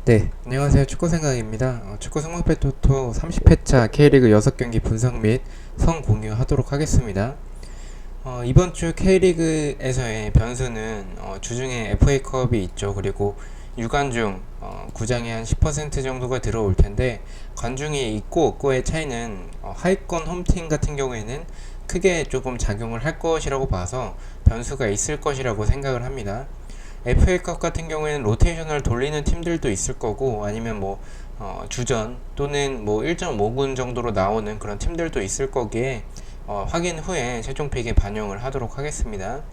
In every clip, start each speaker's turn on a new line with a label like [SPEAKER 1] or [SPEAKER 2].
[SPEAKER 1] 네, 안녕하세요. 축구생각입니다. 축구 성적표 토토 30회차 K리그 6경기 분석 및 성 공유하도록 하겠습니다. 이번 주 K리그에서의 변수는 주중에 FA컵이 있죠. 그리고 유관중 구장에 한 10% 정도가 들어올 텐데, 관중이 있고 없고의 차이는 하위권 홈팀 같은 경우에는 크게 조금 작용을 할 것이라고 봐서 변수가 있을 것이라고 생각을 합니다. FA컵 같은 경우에는 로테이션을 돌리는 팀들도 있을 거고, 아니면 주전 또는 1.5군 정도로 나오는 그런 팀들도 있을 거기에 확인 후에 최종 픽에 반영을 하도록 하겠습니다.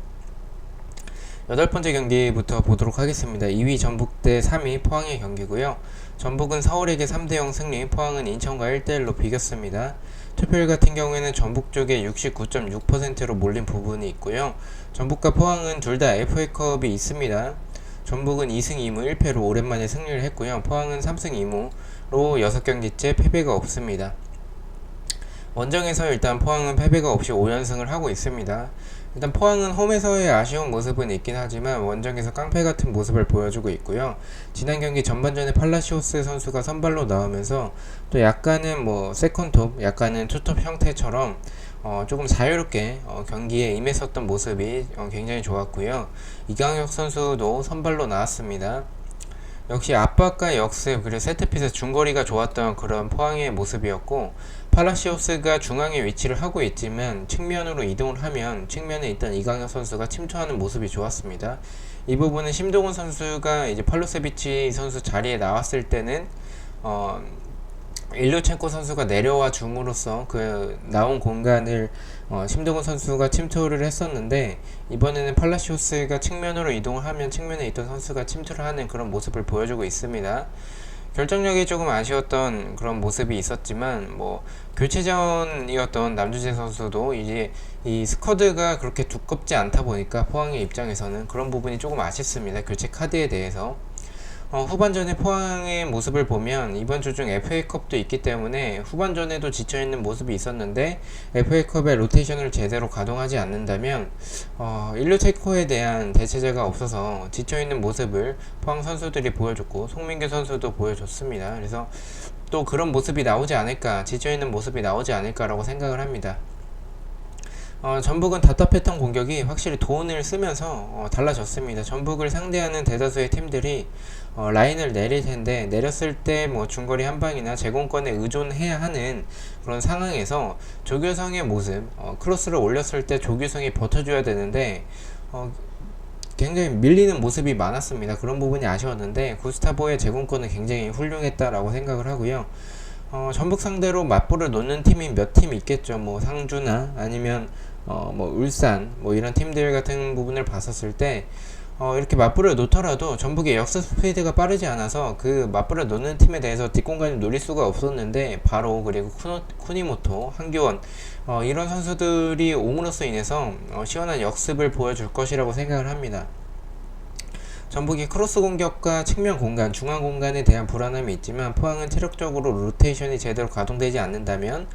[SPEAKER 1] 8번째 경기부터 보도록 하겠습니다. 2위 전북 대 3위 포항의 경기고요. 전북은 서울에게 3대0 승리, 포항은 인천과 1대1로 비겼습니다. 투표율 같은 경우에는 전북 쪽에 69.6%로 몰린 부분이 있고요. 전북과 포항은 둘 다 FA컵이 있습니다. 전북은 2승 2무 1패로 오랜만에 승리를 했고요. 포항은 3승 2무로 6경기째 패배가 없습니다. 원정에서 일단 포항은 패배가 없이 5연승을 하고 있습니다. 일단 포항은 홈에서의 아쉬운 모습은 있긴 하지만 원정에서 깡패 같은 모습을 보여주고 있고요. 지난 경기 전반전에 팔라시오스 선수가 선발로 나오면서 또 약간은 세컨톱, 약간은 투톱 형태처럼 조금 자유롭게 경기에 임했었던 모습이 굉장히 좋았고요. 이강혁 선수도 선발로 나왔습니다. 역시 압박과 역습, 그리고 세트피스 중거리가 좋았던 그런 포항의 모습이었고, 팔라시오스가 중앙에 위치를 하고 있지만 측면으로 이동을 하면 측면에 있던 이강혁 선수가 침투하는 모습이 좋았습니다. 이 부분은 심동원 선수가 이제 팔로세비치 선수 자리에 나왔을 때는 일류첸코 선수가 내려와 줌으로써 그 나온 공간을 심동원 선수가 침투를 했었는데, 이번에는 팔라시오스가 측면으로 이동을 하면 측면에 있던 선수가 침투를 하는 그런 모습을 보여주고 있습니다. 결정력이 조금 아쉬웠던 그런 모습이 있었지만, 교체전이었던 남주재 선수도 이제 이 스쿼드가 그렇게 두껍지 않다 보니까 포항의 입장에서는 그런 부분이 조금 아쉽습니다. 교체 카드에 대해서. 후반전에 포항의 모습을 보면 이번 주 중 FA컵도 있기 때문에 후반전에도 지쳐있는 모습이 있었는데, FA컵의 로테이션을 제대로 가동하지 않는다면 일루체코에 대한 대체제가 없어서 지쳐있는 모습을 포항 선수들이 보여줬고, 송민규 선수도 보여줬습니다. 그래서 또 그런 모습이 나오지 않을까, 지쳐있는 모습이 나오지 않을까라고 생각을 합니다. 전북은 답답했던 공격이 확실히 돈을 쓰면서 달라졌습니다. 전북을 상대하는 대다수의 팀들이 라인을 내릴 텐데, 내렸을 때 중거리 한방이나 제공권에 의존해야 하는 그런 상황에서 조규성의 모습, 크로스를 올렸을 때 조규성이 버텨줘야 되는데 굉장히 밀리는 모습이 많았습니다. 그런 부분이 아쉬웠는데, 구스타보의 제공권은 굉장히 훌륭했다라고 생각을 하고요. 전북 상대로 맞불을 놓는 팀이 몇 팀 있겠죠. 상주나 아니면 울산 이런 팀들 같은 부분을 봤었을 때 이렇게 맞불을 놓더라도 전북의 역습 스피드가 빠르지 않아서 그 맞불을 놓는 팀에 대해서 뒷공간을 노릴 수가 없었는데, 바로 그리고 쿠니모토, 한교원 이런 선수들이 옴으로써 인해서 시원한 역습을 보여줄 것이라고 생각을 합니다. 전북이 크로스 공격과 측면 공간, 중앙 공간에 대한 불안함이 있지만, 포항은 체력적으로 로테이션이 제대로 가동되지 않는다면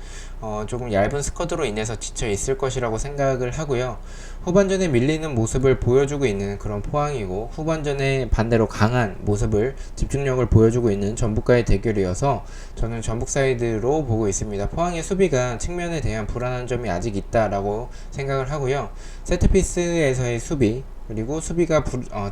[SPEAKER 1] 조금 얇은 스쿼드로 인해서 지쳐 있을 것이라고 생각을 하고요. 후반전에 밀리는 모습을 보여주고 있는 그런 포항이고, 후반전에 반대로 강한 모습을, 집중력을 보여주고 있는 전북과의 대결이어서 저는 전북 사이드로 보고 있습니다. 포항의 수비가 측면에 대한 불안한 점이 아직 있다라고 생각을 하고요. 세트피스에서의 수비, 그리고 수비가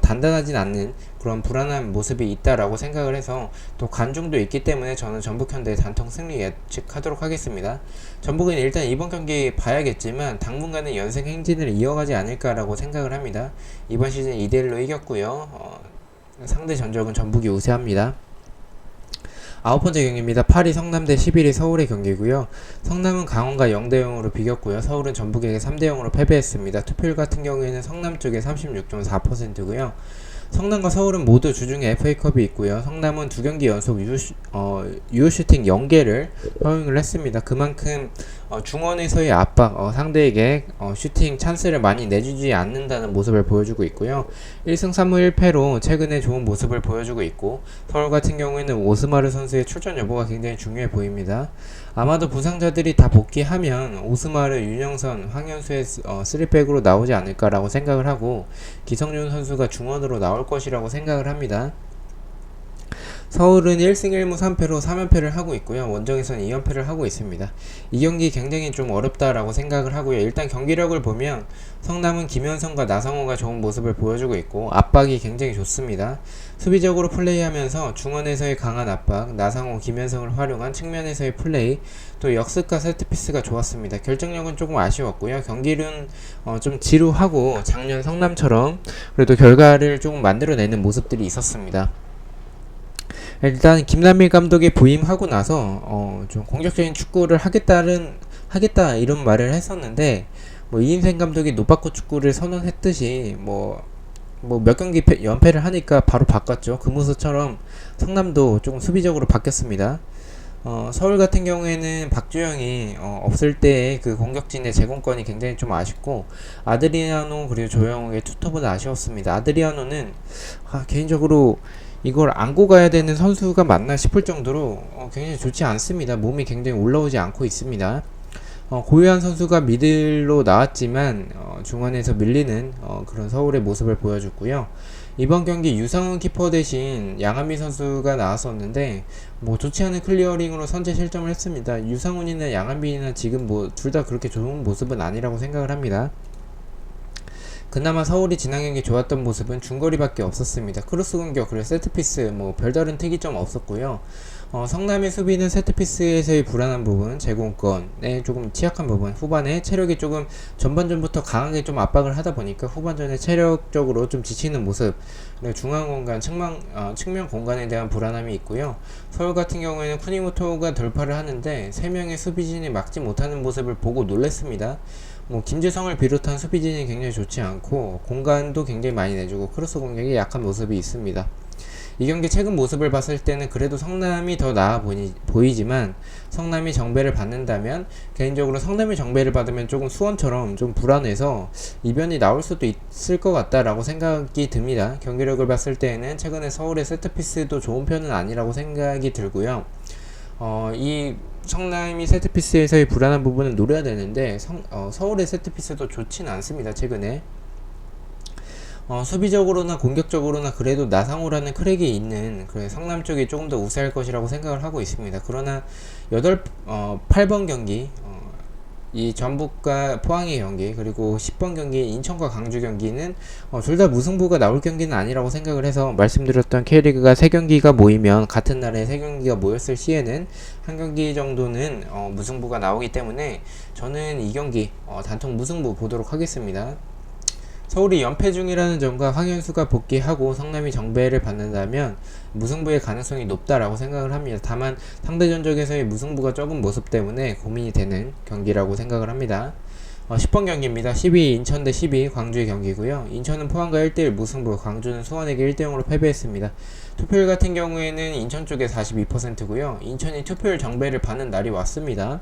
[SPEAKER 1] 단단하진 않는 그런 불안한 모습이 있다라고 생각을 해서, 또 관중도 있기 때문에 저는 전북 현대 단통 승리 예측하도록 하겠습니다. 전북은 일단 이번 경기 봐야겠지만 당분간은 연승 행진을 이어가지 않을까라고 생각을 합니다. 이번 시즌 2대1로 이겼고요. 상대 전적은 전북이 우세합니다. 9번째 경기입니다. 8위 성남 대 11위 서울의 경기고요. 성남은 강원과 0대0으로 비겼고요. 서울은 전북에게 3대0으로 패배했습니다. 투표율 같은 경우에는 성남 쪽에 36.4%고요. 성남과 서울은 모두 주중에 FA컵이 있고요. 성남은 2경기 연속 유효슈팅 0개를 허용을 했습니다. 그만큼 중원에서의 압박, 상대에게 슈팅 찬스를 많이 내주지 않는다는 모습을 보여주고 있고요. 1승 3무 1패로 최근에 좋은 모습을 보여주고 있고, 서울 같은 경우에는 오스마르 선수의 출전 여부가 굉장히 중요해 보입니다. 아마도 부상자들이 다 복귀하면 오스마르, 윤영선, 황현수의 3백으로 나오지 않을까라고 생각을 하고, 기성용 선수가 중원으로 나올 것이라고 생각을 합니다. 서울은 1승 1무 3패로 3연패를 하고 있고요. 원정에서는 2연패를 하고 있습니다. 이 경기 굉장히 좀 어렵다라고 생각을 하고요. 일단 경기력을 보면 성남은 김현성과 나성호가 좋은 모습을 보여주고 있고 압박이 굉장히 좋습니다. 수비적으로 플레이하면서 중원에서의 강한 압박, 나성호, 김현성을 활용한 측면에서의 플레이, 또 역습과 세트피스가 좋았습니다. 결정력은 조금 아쉬웠고요. 경기는 좀 지루하고 작년 성남처럼 그래도 결과를 조금 만들어내는 모습들이 있었습니다. 일단 김남일 감독이 부임하고 나서 좀 공격적인 축구를 하겠다 이런 말을 했었는데 뭐 이인생 감독이 노바코 축구를 선언했듯이 몇 경기 연패를 하니까 바로 바꿨죠. 그 모습처럼 성남도 조금 수비적으로 바뀌었습니다. 서울 같은 경우에는 박주영이 없을 때의 그 공격진의 제공권이 굉장히 좀 아쉽고 아드리아노 그리고 조영욱의 투톱보다 아쉬웠습니다. 아드리아노는 개인적으로 이걸 안고 가야 되는 선수가 맞나 싶을 정도로 굉장히 좋지 않습니다. 몸이 굉장히 올라오지 않고 있습니다. 고유한 선수가 미들로 나왔지만 중원에서 밀리는 그런 서울의 모습을 보여줬고요. 이번 경기 유상훈 키퍼 대신 양한미 선수가 나왔었는데 좋지 않은 클리어링으로 선제 실점을 했습니다. 유상훈이나 양한미나 지금 둘 다 그렇게 좋은 모습은 아니라고 생각을 합니다. 그나마 서울이 지난 경기 좋았던 모습은 중거리밖에 없었습니다. 크로스 공격 그리고 세트피스 별다른 특이점 없었고요. 성남의 수비는 세트피스에서의 불안한 부분, 제공권에 조금 취약한 부분, 후반에 체력이 조금 전반전부터 강하게 좀 압박을 하다 보니까 후반전에 체력적으로 좀 지치는 모습, 그리고 중앙 공간, 측면 공간에 대한 불안함이 있고요. 서울 같은 경우에는 쿠니모토가 돌파를 하는데 3명의 수비진이 막지 못하는 모습을 보고 놀랐습니다. 김지성을 비롯한 수비진이 굉장히 좋지 않고 공간도 굉장히 많이 내주고 크로스 공격이 약한 모습이 있습니다. 이 경기 최근 모습을 봤을 때는 그래도 성남이 더 나아 보이지만 성남이 정배를 받는다면 개인적으로 성남이 정배를 받으면 조금 수원처럼 좀 불안해서 이변이 나올 수도 있을 것 같다라고 생각이 듭니다. 경기력을 봤을 때에는 최근에 서울의 세트피스도 좋은 편은 아니라고 생각이 들고요. 이 성남이 세트피스에서의 불안한 부분은 노려야 되는데 서울의 세트피스도 좋지는 않습니다. 최근에 수비적으로나 공격적으로나 그래도 나상호라는 크랙이 있는 성남 쪽이 조금 더 우세할 것이라고 생각을 하고 있습니다. 그러나 8번 경기 이 전북과 포항의 경기 그리고 10번 경기 인천과 광주 경기는 둘 다 무승부가 나올 경기는 아니라고 생각을 해서 말씀드렸던 K리그가 3경기가 모이면 같은 날에 3경기가 모였을 시에는 한 경기 정도는 무승부가 나오기 때문에 저는 이 경기 단통 무승부 보도록 하겠습니다. 서울이 연패 중이라는 점과 황현수가 복귀하고 성남이 정배를 받는다면 무승부의 가능성이 높다라고 생각을 합니다. 다만 상대 전적에서의 무승부가 적은 모습 때문에 고민이 되는 경기라고 생각을 합니다. 10번 경기입니다. 12 인천 대 12 광주의 경기고요. 인천은 포항과 1대1 무승부, 광주는 수원에게 1대0으로 패배했습니다. 투표율 같은 경우에는 인천 쪽에 42%고요. 인천이 투표율 정배를 받는 날이 왔습니다.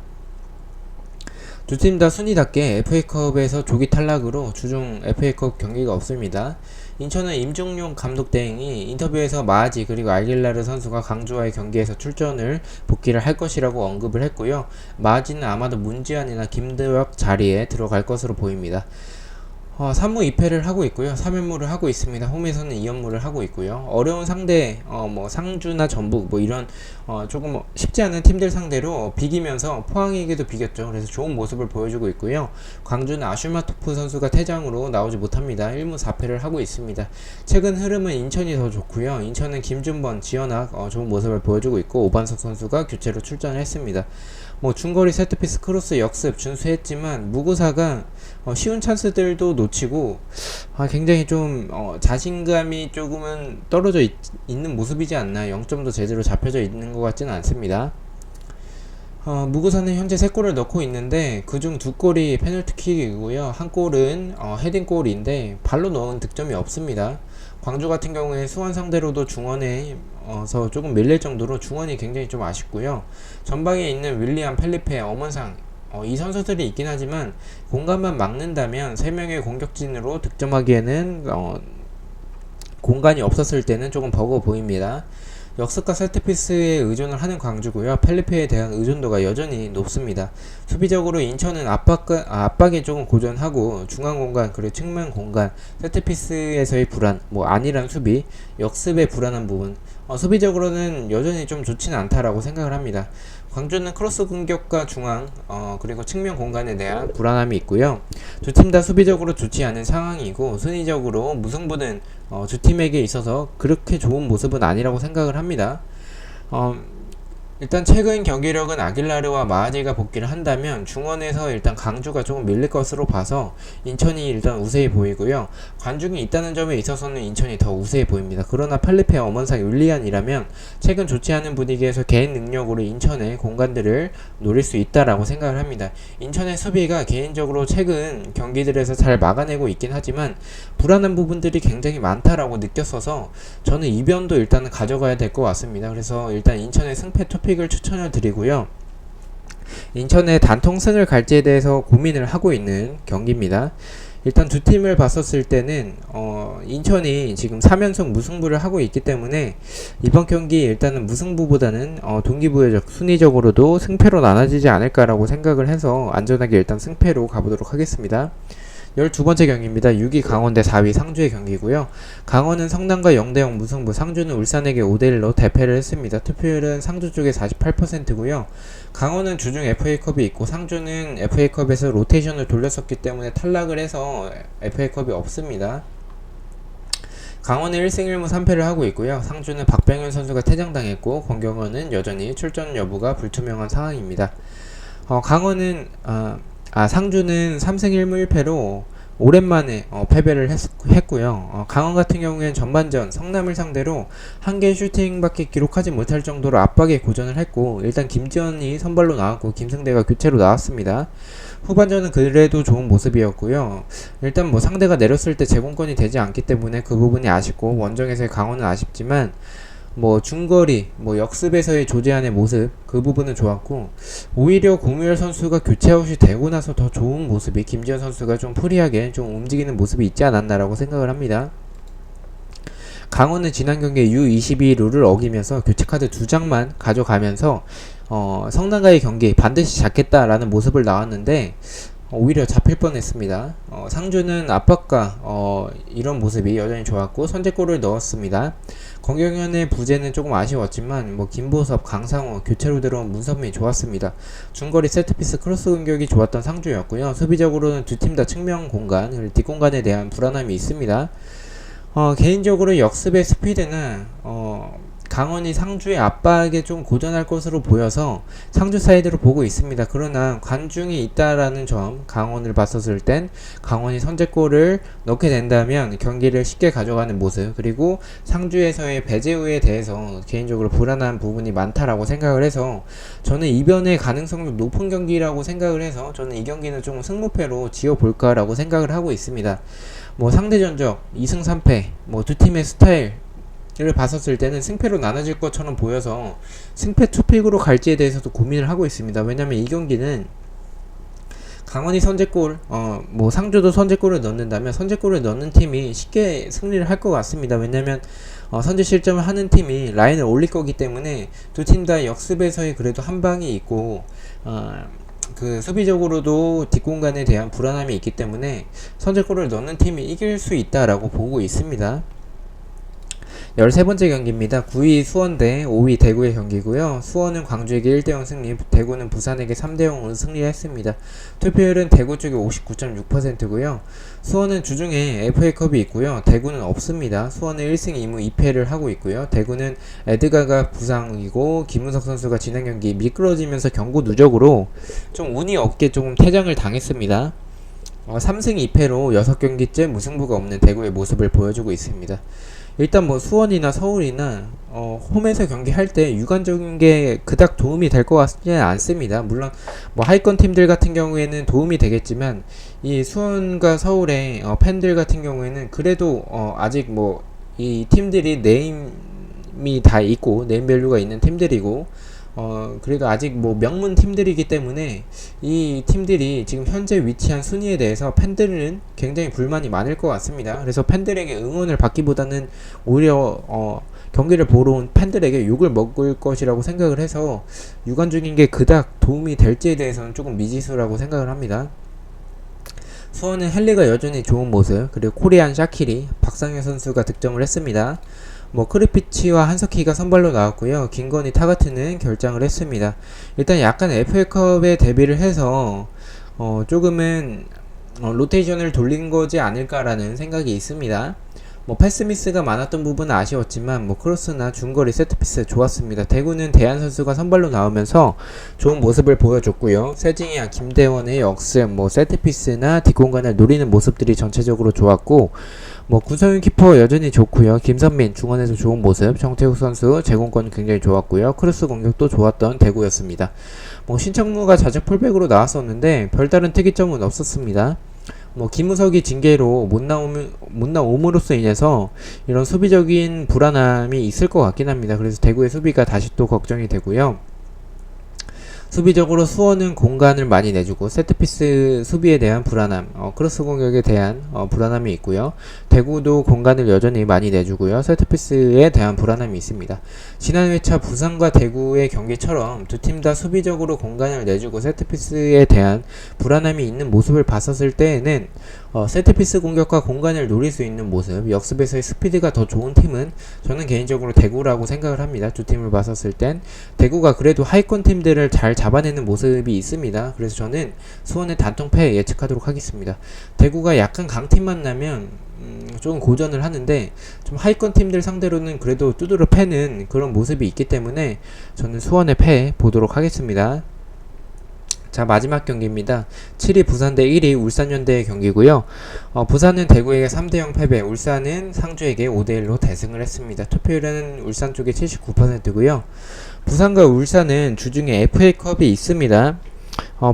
[SPEAKER 1] 두 팀 다 순위답게 FA컵에서 조기 탈락으로 주중 FA컵 경기가 없습니다. 인천은 임종용 감독 대행이 인터뷰에서 마하지 그리고 알길라르 선수가 강주와의 경기에서 출전을 복귀를 할 것이라고 언급을 했고요. 마하지는 아마도 문지환이나 김대엽 자리에 들어갈 것으로 보입니다. 3무 2패를 하고 있고요. 3연무를 하고 있습니다. 홈에서는 2연무를 하고 있고요. 어려운 상대, 상주나 전북, 이런, 조금 쉽지 않은 팀들 상대로 비기면서 포항에게도 비겼죠. 그래서 좋은 모습을 보여주고 있고요. 광주는 아슈마토프 선수가 퇴장으로 나오지 못합니다. 1무 4패를 하고 있습니다. 최근 흐름은 인천이 더 좋고요. 인천은 김준번, 지현학, 좋은 모습을 보여주고 있고, 오반석 선수가 교체로 출전을 했습니다. 중거리 세트피스 크로스 역습 준수했지만 무구사가 쉬운 찬스들도 놓치고 굉장히 좀 자신감이 조금은 떨어져 있는 모습이지 않나. 0점도 제대로 잡혀져 있는 것 같지는 않습니다. 무구사는 현재 3골을 넣고 있는데 그중 2골이 페널티킥이고요. 한 골은 헤딩골인데 발로 넣은 득점이 없습니다. 광주 같은 경우에 수원 상대로도 중원에서 조금 밀릴 정도로 중원이 굉장히 좀 아쉽고요. 전방에 있는 윌리안, 펠리페, 엄원상 이 선수들이 있긴 하지만 공간만 막는다면 3명의 공격진으로 득점하기에는 공간이 없었을 때는 조금 버거워 보입니다. 역습과 세트피스에 의존을 하는 광주고요. 펠리페에 대한 의존도가 여전히 높습니다. 수비적으로 인천은 압박에 조금 고전하고 중앙 공간 그리고 측면 공간, 세트피스에서의 불안, 안일한 수비, 역습의 불안한 부분, 수비적으로는 여전히 좀 좋지는 않다라고 생각을 합니다. 광주는 크로스 공격과 중앙 그리고 측면 공간에 대한 불안함이 있고요. 두 팀 다 수비적으로 좋지 않은 상황이고 순위적으로 무승부는 두 팀에게 있어서 그렇게 좋은 모습은 아니라고 생각을 합니다. 일단 최근 경기력은 아길라르와 마하디가 복귀를 한다면 중원에서 일단 강주가 조금 밀릴 것으로 봐서 인천이 일단 우세해 보이고요. 관중이 있다는 점에 있어서는 인천이 더 우세해 보입니다. 그러나 펠리페 엄원상 율리안이라면 최근 좋지 않은 분위기에서 개인 능력으로 인천의 공간들을 노릴 수 있다라고 생각을 합니다. 인천의 수비가 개인적으로 최근 경기들에서 잘 막아내고 있긴 하지만 불안한 부분들이 굉장히 많다라고 느꼈어서 저는 이변도 일단은 가져가야 될 것 같습니다. 그래서 일단 인천의 승패 투픽을 추천을 드리고요. 인천의 단통승을 갈지에 대해서 고민을 하고 있는 경기입니다. 일단 두 팀을 봤었을 때는 인천이 지금 3연속 무승부를 하고 있기 때문에 이번 경기 일단은 무승부보다는 동기부여적 순위적으로도 승패로 나눠지지 않을까라고 생각을 해서 안전하게 일단 승패로 가보도록 하겠습니다. 12번째 경기입니다. 6위 강원 대 4위 상주의 경기고요. 강원은 성남과 0대0 무승부, 상주는 울산에게 5대1로 대패를 했습니다. 투표율은 상주 쪽에 48%고요. 강원은 주중 FA컵이 있고 상주는 FA컵에서 로테이션을 돌렸었기 때문에 탈락을 해서 FA컵이 없습니다. 강원은 1승 1무 3패를 하고 있고요. 상주는 박병현 선수가 퇴장당했고 권경원은 여전히 출전 여부가 불투명한 상황입니다. 상주는 3승 1무 1패로 오랜만에 패배를 했고요. 강원 같은 경우에는 전반전 성남을 상대로 한 개의 슈팅밖에 기록하지 못할 정도로 압박에 고전을 했고 일단 김지현이 선발로 나왔고 김승대가 교체로 나왔습니다. 후반전은 그래도 좋은 모습이었고요. 일단 상대가 내렸을 때 제공권이 되지 않기 때문에 그 부분이 아쉽고 원정에서의 강원은 아쉽지만 중거리, 역습에서의 조재환의 모습, 그 부분은 좋았고, 오히려 고무열 선수가 교체아웃이 되고 나서 더 좋은 모습이 김지현 선수가 좀 프리하게 좀 움직이는 모습이 있지 않았나라고 생각을 합니다. 강원은 지난 경기에 U22 룰을 어기면서 교체카드 2장만 가져가면서, 성남과의 경기 반드시 잡겠다라는 모습을 나왔는데, 오히려 잡힐 뻔했습니다. 상주는 압박과 이런 모습이 여전히 좋았고 선제골을 넣었습니다. 권경현의 부재는 조금 아쉬웠지만 김보섭, 강상호, 교체로 들어온 문선민이 좋았습니다. 중거리 세트피스 크로스 공격이 좋았던 상주였고요. 수비적으로는 두 팀 다 측면 공간, 그리고 뒷공간에 대한 불안함이 있습니다. 개인적으로 역습의 스피드는 강원이 상주의 압박에 좀 고전할 것으로 보여서 상주 사이드로 보고 있습니다. 그러나 관중이 있다라는 점, 강원을 봤었을 땐 강원이 선제골을 넣게 된다면 경기를 쉽게 가져가는 모습, 그리고 상주에서의 배제우에 대해서 개인적으로 불안한 부분이 많다라고 생각을 해서 저는 이변의 가능성도 높은 경기라고 생각을 해서 저는 이 경기는 좀 승무패로 지어볼까라고 생각을 하고 있습니다. 상대 전적 2승 3패, 두 팀의 스타일 를 봤었을 때는 승패로 나눠질 것처럼 보여서 승패 투픽으로 갈지에 대해서도 고민을 하고 있습니다. 왜냐면 이 경기는 강원이 선제골, 상주도 선제골을 넣는다면 선제골을 넣는 팀이 쉽게 승리를 할 것 같습니다. 왜냐면 선제 실점을 하는 팀이 라인을 올릴 거기 때문에 두 팀 다 역습에서의 그래도 한 방이 있고 수비적으로도 뒷공간에 대한 불안함이 있기 때문에 선제골을 넣는 팀이 이길 수 있다라고 보고 있습니다. 13번째 경기입니다. 9위 수원 대 5위 대구의 경기고요. 수원은 광주에게 1대0 승리, 대구는 부산에게 3대0으로 승리했습니다. 투표율은 대구 쪽이 59.6%고요. 수원은 주중에 FA컵이 있고요. 대구는 없습니다. 수원은 1승 2무 2패를 하고 있고요. 대구는 에드가가 부상이고 김은석 선수가 지난 경기 미끄러지면서 경고 누적으로 좀 운이 없게 조금 퇴장을 당했습니다. 3승 2패로 6경기째 무승부가 없는 대구의 모습을 보여주고 있습니다. 일단 수원이나 서울이나 홈에서 경기할 때 유관적인 게 그닥 도움이 될 것 같지는 않습니다. 물론 하위권 팀들 같은 경우에는 도움이 되겠지만 이 수원과 서울의 팬들 같은 경우에는 그래도 아직 이 팀들이 네임이 다 있고 네임밸류가 있는 팀들이고 그래도 아직 뭐 명문 팀들이기 때문에 이 팀들이 지금 현재 위치한 순위에 대해서 팬들은 굉장히 불만이 많을 것 같습니다. 그래서 팬들에게 응원을 받기보다는 오히려 경기를 보러 온 팬들에게 욕을 먹을 것이라고 생각을 해서 유관중인 게 그닥 도움이 될지에 대해서는 조금 미지수라고 생각을 합니다. 수원은 헨리가 여전히 좋은 모습, 그리고 코리안 샤키리, 박상현 선수가 득점을 했습니다. 크리피치와 한석희가 선발로 나왔고요. 김건희 타가트는 결장을 했습니다. 일단 약간 FA컵에 데뷔를 해서 조금은 로테이션을 돌린 거지 않을까라는 생각이 있습니다. 패스미스가 많았던 부분은 아쉬웠지만 크로스나 중거리 세트피스 좋았습니다. 대구는 대한 선수가 선발로 나오면서 좋은 모습을 보여줬고요. 세징야, 김대원의 역습, 세트피스나 뒷공간을 노리는 모습들이 전체적으로 좋았고, 구성윤 키퍼 여전히 좋고요. 김선민 중원에서 좋은 모습, 정태욱 선수 제공권 굉장히 좋았고요. 크로스 공격도 좋았던 대구였습니다. 신청무가 자책 풀백으로 나왔었는데 별다른 특이점은 없었습니다. 김우석이 징계로 못 나옴으로써 인해서 이런 수비적인 불안함이 있을 것 같긴 합니다. 그래서 대구의 수비가 다시 또 걱정이 되고요. 수비적으로 수원은 공간을 많이 내주고 세트피스 수비에 대한 불안함, 크로스 공격에 대한 불안함이 있고요. 대구도 공간을 여전히 많이 내주고요. 세트피스에 대한 불안함이 있습니다. 지난 회차 부산과 대구의 경기처럼 두 팀 다 수비적으로 공간을 내주고 세트피스에 대한 불안함이 있는 모습을 봤었을 때에는 세트피스 공격과 공간을 노릴 수 있는 모습, 역습에서의 스피드가 더 좋은 팀은 저는 개인적으로 대구라고 생각을 합니다. 두 팀을 봤었을 땐 대구가 그래도 하위권 팀들을 잘 잡아내는 모습이 있습니다. 그래서 저는 수원의 단통패 예측하도록 하겠습니다. 대구가 약간 강팀 만나면 조금 고전을 하는데 좀 하위권 팀들 상대로는 그래도 두드러 패는 그런 모습이 있기 때문에 저는 수원의 패 보도록 하겠습니다. 자, 마지막 경기입니다. 7위 부산 대 1위 울산현대의 경기고요. 부산은 대구에게 3대0 패배, 울산은 상주에게 5대1로 대승을 했습니다. 투표율은 울산 쪽에 79%고요. 부산과 울산은 주중에 FA컵이 있습니다.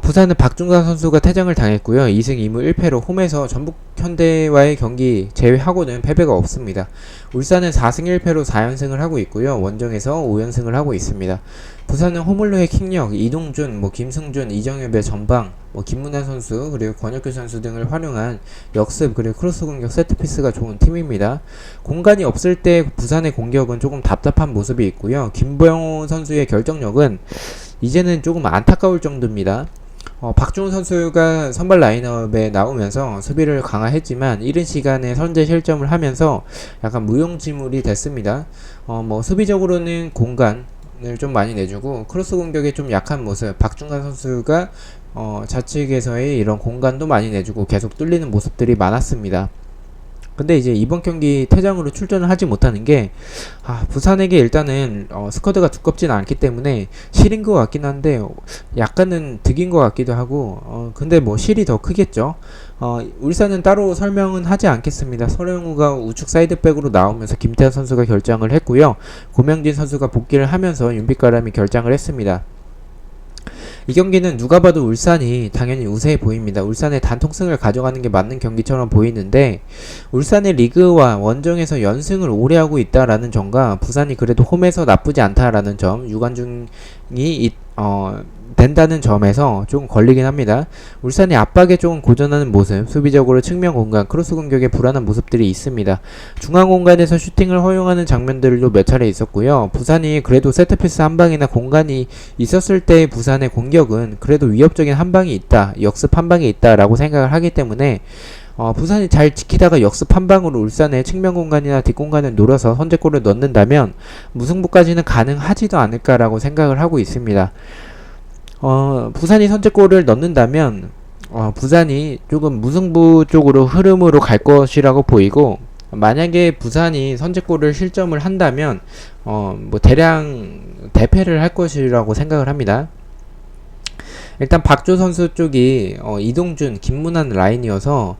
[SPEAKER 1] 부산은 박중관 선수가 퇴장을 당했고요. 2승 2무 1패로 홈에서 전북현대와의 경기 제외하고는 패배가 없습니다. 울산은 4승 1패로 4연승을 하고 있고요. 원정에서 5연승을 하고 있습니다. 부산은 홈을로의 킥력, 이동준, 김승준, 이정엽의 전방, 김문환 선수, 그리고 권혁규 선수 등을 활용한 역습, 그리고 크로스 공격 세트피스가 좋은 팀입니다. 공간이 없을 때 부산의 공격은 조금 답답한 모습이 있고요. 김보영 선수의 결정력은 이제는 조금 안타까울 정도입니다. 박주훈 선수가 선발 라인업에 나오면서 수비를 강화했지만 이른 시간에 선제 실점을 하면서 약간 무용지물이 됐습니다. 수비적으로는 공간을 좀 많이 내주고 크로스 공격에 좀 약한 모습, 박중관 선수가 좌측에서의 이런 공간도 많이 내주고 계속 뚫리는 모습들이 많았습니다. 근데 이제 이번 경기 퇴장으로 출전을 하지 못하는 게 부산에게 일단은 스쿼드가 두껍진 않기 때문에 실인 것 같긴 한데 약간은 득인 것 같기도 하고 근데 실이 더 크겠죠. 울산은 따로 설명은 하지 않겠습니다. 서령우가 우측 사이드백으로 나오면서 김태현 선수가 결장을 했고요. 고명진 선수가 복귀를 하면서 윤빛가람이 결장을 했습니다. 이 경기는 누가 봐도 울산이 당연히 우세해 보입니다. 울산의 단통승을 가져가는 게 맞는 경기처럼 보이는데 울산의 리그와 원정에서 연승을 오래 하고 있다라는 점과 부산이 그래도 홈에서 나쁘지 않다라는 점, 유관중이 된다는 점에서 조금 걸리긴 합니다. 울산이 압박에 조금 고전하는 모습, 수비적으로 측면 공간, 크로스 공격에 불안한 모습들이 있습니다. 중앙 공간에서 슈팅을 허용하는 장면들도 몇 차례 있었고요. 부산이 그래도 세트피스 한 방이나 공간이 있었을 때 부산의 공격은 그래도 위협적인 한 방이 있다, 역습 한 방이 있다라고 생각을 하기 때문에 부산이 잘 지키다가 역습 한 방으로 울산의 측면 공간이나 뒷공간을 노려서 선제골을 넣는다면 무승부까지는 가능하지도 않을까라고 생각을 하고 있습니다. 부산이 선제골을 넣는다면 부산이 조금 무승부 쪽으로 흐름으로 갈 것이라고 보이고, 만약에 부산이 선제골을 실점을 한다면 대량 대패를 할 것이라고 생각을 합니다. 일단 박조 선수 쪽이 이동준, 김문환 라인이어서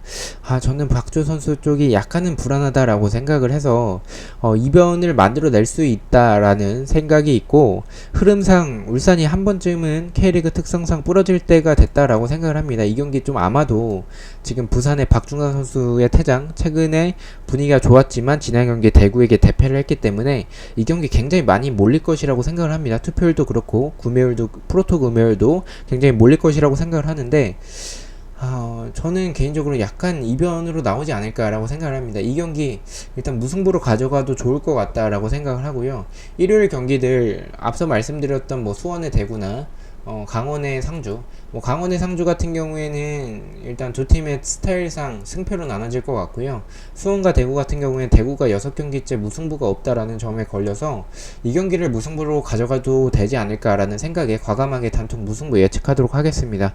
[SPEAKER 1] 저는 박조 선수 쪽이 약간은 불안하다라고 생각을 해서 이변을 만들어낼 수 있다라는 생각이 있고, 흐름상 울산이 한 번쯤은 K리그 특성상 부러질 때가 됐다라고 생각을 합니다. 이 경기 좀 아마도 지금 부산의 박중환 선수의 퇴장, 최근에 분위기가 좋았지만 지난 경기에 대구에게 대패를 했기 때문에 이 경기 굉장히 많이 몰릴 것이라고 생각을 합니다. 투표율도 그렇고 구매율도, 프로토 구매율도 굉장히 몰릴 것이라고 생각을 하는데, 저는 개인적으로 약간 이변으로 나오지 않을까라고 생각을 합니다. 이 경기 일단 무승부로 가져가도 좋을 것 같다라고 생각을 하고요. 일요일 경기들 앞서 말씀드렸던 뭐 수원의 대구나 강원의 상주, 강원의 상주 같은 경우에는 일단 두 팀의 스타일상 승패로 나눠질 것 같고요. 수원과 대구 같은 경우에는 대구가 6경기째 무승부가 없다라는 점에 걸려서 이 경기를 무승부로 가져가도 되지 않을까라는 생각에 과감하게 단통 무승부 예측하도록 하겠습니다.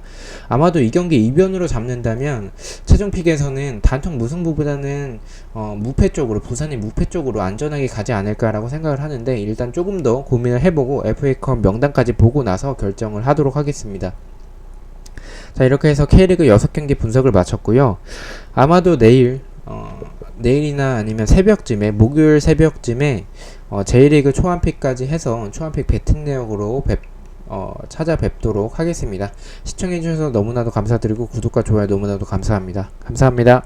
[SPEAKER 1] 아마도 이 경기 이변으로 잡는다면 최종 픽에서는 단통 무승부보다는 무패 쪽으로, 부산이 무패 쪽으로 안전하게 가지 않을까라고 생각을 하는데, 일단 조금 더 고민을 해보고 FA컵 명단까지 보고 나서 결정을 하도록 하겠습니다. 자, 이렇게 해서 K리그 6경기 분석을 마쳤고요. 아마도 내일이나 아니면 새벽쯤에, 목요일 새벽쯤에 J리그 초안픽까지 해서 초안픽 배팅 내역으로 찾아뵙도록 하겠습니다. 시청해주셔서 너무나도 감사드리고 구독과 좋아요 너무나도 감사합니다. 감사합니다.